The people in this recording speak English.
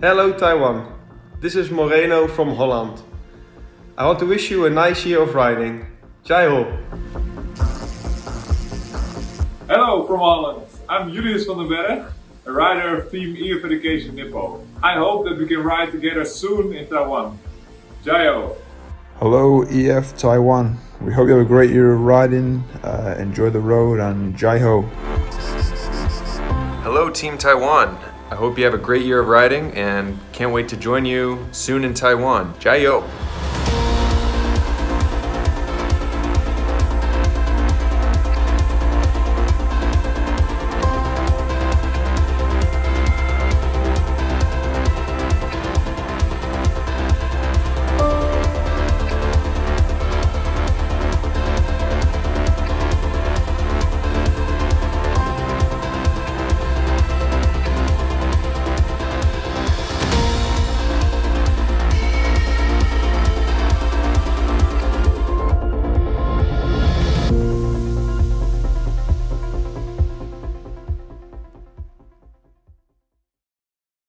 Hello Taiwan, this is Moreno from Holland. I want to wish you a nice year of riding. Jai ho! Hello from Holland, I'm Julius van den Berg, a rider of Team EF Education-Nippo. I hope that we can ride together soon in Taiwan. Jai ho! Hello EF Taiwan, we hope you have a great year of riding, enjoy the road and Jai ho! Hello Team Taiwan, I hope you have a great year of riding and can't wait to join you soon in Taiwan. Jai ho!